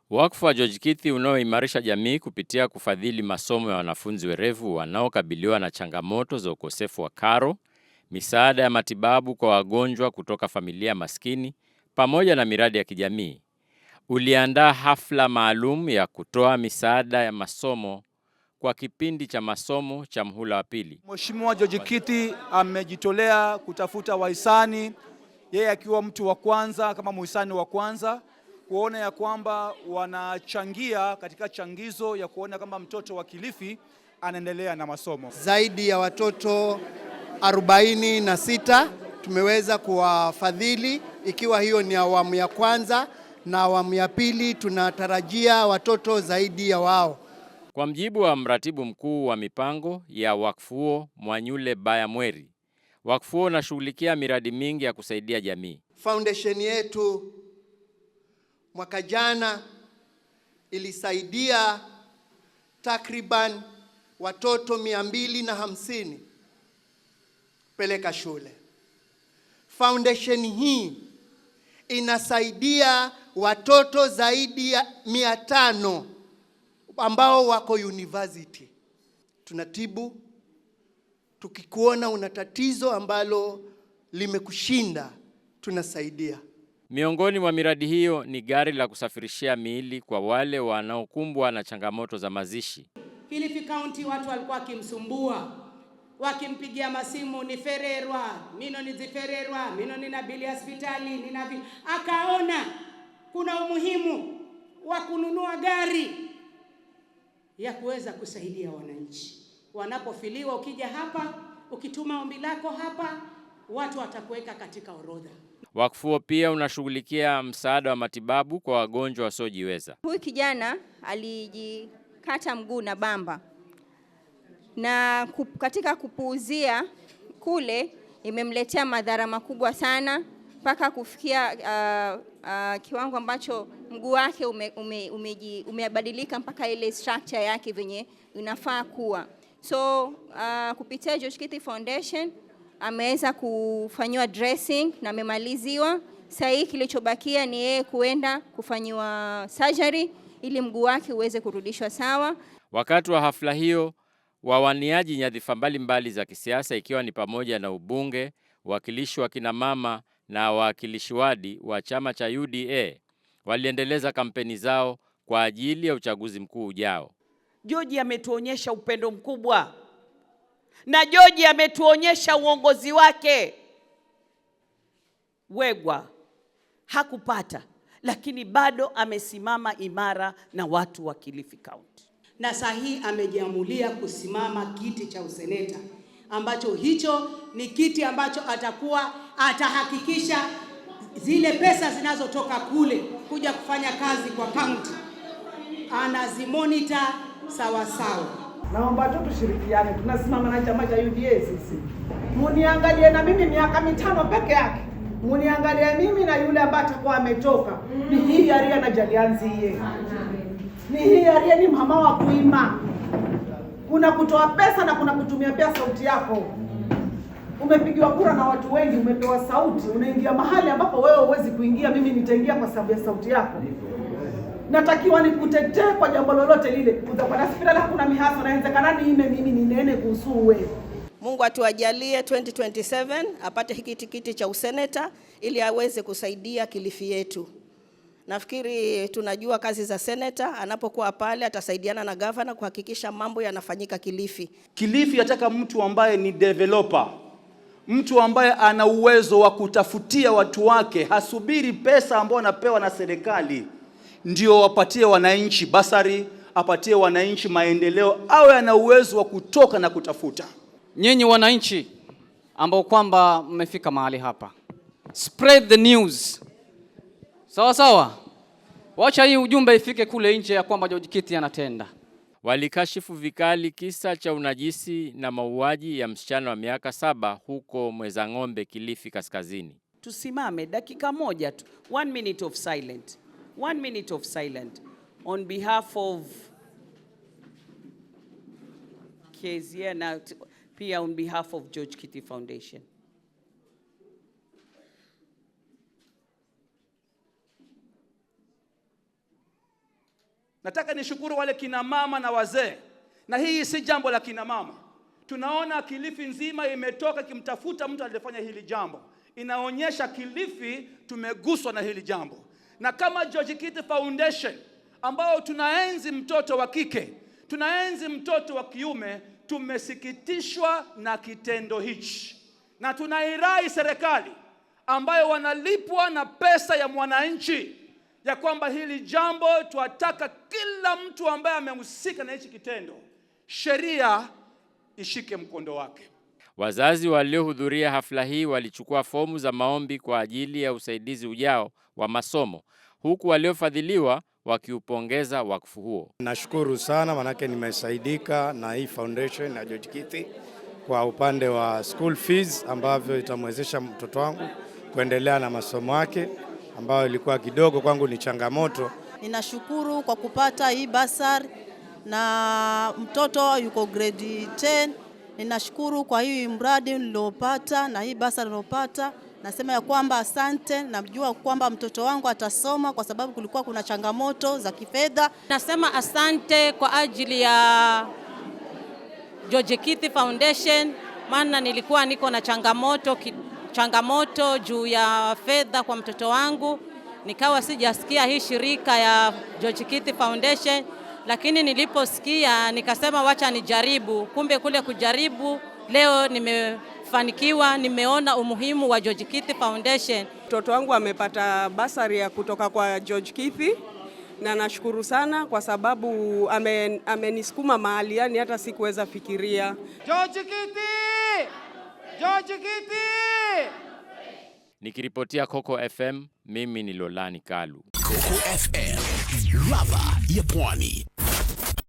Wakfu wa George Kithi unaoimarisha jamii kupitia kufadhili masomo ya wanafunzi werevu wanaokabiliwa na changamoto za ukosefu wa karo, misaada ya matibabu kwa wagonjwa kutoka familia maskini, pamoja na miradi ya kijamii, uliandaa hafla maalum ya kutoa misaada ya masomo kwa kipindi cha masomo cha mhula wa pili. Mheshimiwa George Kithi amejitolea kutafuta wahisani, yeye akiwa mtu wa kwanza kama muhisani wa kwanza kuona ya kwamba wanachangia katika changizo ya kuona kama mtoto wa Kilifi anaendelea na masomo. Zaidi ya watoto 46 tumeweza kuwafadhili, ikiwa hiyo ni awamu ya kwanza, na awamu ya pili tunatarajia watoto zaidi ya wao. Kwa mjibu wa mratibu mkuu wa mipango ya wakfu huo Mwanyule Bayamweri, wakfu huo unashughulikia miradi mingi ya kusaidia jamii. Foundation yetu mwaka jana ilisaidia takriban watoto 250 peleka shule. Foundation hii inasaidia watoto zaidi ya 500 ambao wako university. Tunatibu, tukikuona una tatizo ambalo limekushinda tunasaidia. Miongoni mwa miradi hiyo ni gari la kusafirishia miili kwa wale wanaokumbwa na changamoto za mazishi. Kilifi County watu walikuwa wakimsumbua, wakimpigia masimu, ni fererwa, mino nizifererwa, mino nina bili hospitali, nina bili. Akaona kuna umuhimu wa kununua gari ya kuweza kusaidia wananchi. Wanapofiliwa, ukija hapa, ukituma ombi lako hapa, watu watakuweka katika orodha. Wakfu huo pia unashughulikia msaada wa matibabu kwa wagonjwa wasiojiweza. Huyu kijana alijikata mguu na bamba, na katika kupuuzia kule imemletea madhara makubwa sana mpaka kufikia kiwango ambacho mguu wake umebadilika mpaka ile structure yake venye inafaa kuwa. So kupitia George Kithi Foundation ameweza kufanywa dressing na amemaliziwa. Sasa hii kilichobakia ni yeye kuenda kufanywa surgery ili mguu wake uweze kurudishwa sawa. Wakati wa hafla hiyo, wawaniaji nyadhifa mbalimbali za kisiasa ikiwa ni pamoja na ubunge, wakilishi wa kina mama na wawakilishi wadi wa chama cha UDA waliendeleza kampeni zao kwa ajili ya uchaguzi mkuu ujao. George ametuonyesha upendo mkubwa, na George ametuonyesha uongozi wake. Wegwa hakupata, lakini bado amesimama imara na watu wa Kilifi County. Na sahi amejiamulia kusimama kiti cha useneta, ambacho hicho ni kiti ambacho atahakikisha zile pesa zinazotoka kule kuja kufanya kazi kwa county anazimonita sawa sawa. Naomba tu tushirikiane, tunasimama na chama cha UDA sisi. Muniangalie na mimi miaka 5 peke yake. Muniangalie mimi na yule ambaye atakuwa ametoka. Ni hii aria na Jalianzi yeye. Ni hii aria ni mama wa kuima. Kuna kutoa pesa na kuna kutumia pia sauti yako. Umepigiwa kura na watu wengi, umepewa sauti, unaingia mahali ambapo wewe huwezi kuingia, mimi nitaingia kwa sababu ya sauti yako. Natakiwa nikutetee kwa jambo lolote lile. Utakuwa hospitali hakuna mihaso na inawezekana mimi ni nene kuhusu wewe. Mungu atuajalie 2027 apate hiki tikiti cha useneta ili aweze kusaidia Kilifi yetu. Nafikiri tunajua kazi za seneta, anapokuwa pale atasaidiana na governor kuhakikisha mambo yanafanyika Kilifi. Kilifi yataka mtu ambaye ni developer, mtu ambaye ana uwezo wa kutafutia watu wake, hasubiri pesa ambayo anapewa na serikali ndio wapatie wananchi basari, apatie wananchi maendeleo, awe ana uwezo wa kutoka na kutafuta. Nyinyi wananchi ambao kwamba mmefika mahali hapa, spread the news. Sawa sawa, wacha hii ujumbe ifike kule nje ya kwamba George Kithi anatenda. Walikashifu vikali kisa cha unajisi na mauaji ya msichana wa miaka 7 huko Mwezang'ombe, Kilifi Kaskazini. Tusimame dakika moja tu, 1 minute of silence. 1 minute of silence on behalf of Kezia na pia on behalf of George Kithi Foundation. Nataka nishukuru wale kina mama na wazee, na hii si jambo la kina mama. Tunaona Kilifi nzima imetoka kimtafuta mtu aliyefanya hili jambo. Inaonyesha Kilifi tumeguswa na hili jambo. Na kama George Kiti Foundation ambao tunaenzi mtoto wa kike, tunaenzi mtoto wa kiume, tumesikitishwa na kitendo hichi. Na tunairai serikali ambayo wanalipwa na pesa ya mwananchi ya kwamba hili jambo tuataka kila mtu ambaye amehusika na hichi kitendo, sheria ishike mkondo wake. Wazazi waliohudhuria hafla hii walichukua fomu za maombi kwa ajili ya usaidizi ujao wa masomo, huku waliofadhiliwa wakiupongeza wakfu huo. Nashukuru sana manake nimesaidika na hii foundation ya George Kiti kwa upande wa school fees ambavyo itamwezesha mtoto wangu kuendelea na masomo yake ambayo ilikuwa kidogo kwangu ni changamoto. Ninashukuru kwa kupata hii basari na mtoto yuko grade 10. Ninashukuru kwa hii mradi niliopata na hii basari niliopata. Nasema ya kwamba asante, najua kwamba mtoto wangu atasoma kwa sababu kulikuwa kuna changamoto za kifedha. Nasema asante kwa ajili ya George Kiti Foundation, maana nilikuwa niko na changamoto juu ya fedha kwa mtoto wangu. Nikawa sijasikia hii shirika ya George Kiti Foundation, lakini niliposikia nikasema wacha nijaribu. Kumbe kule kujaribu leo nimefanikiwa, nimeona umuhimu wa George Kiti Foundation. Mtoto wangu amepata basari ya kutoka kwa George Kiti na nashukuru sana kwa sababu amenisukuma mahali yani hata sikuweza fikiria. George Kiti! George Kiti! Nikiripotia Coco FM, mimi ni Lolani Kalu. Coco FM, ladha ya Pwani.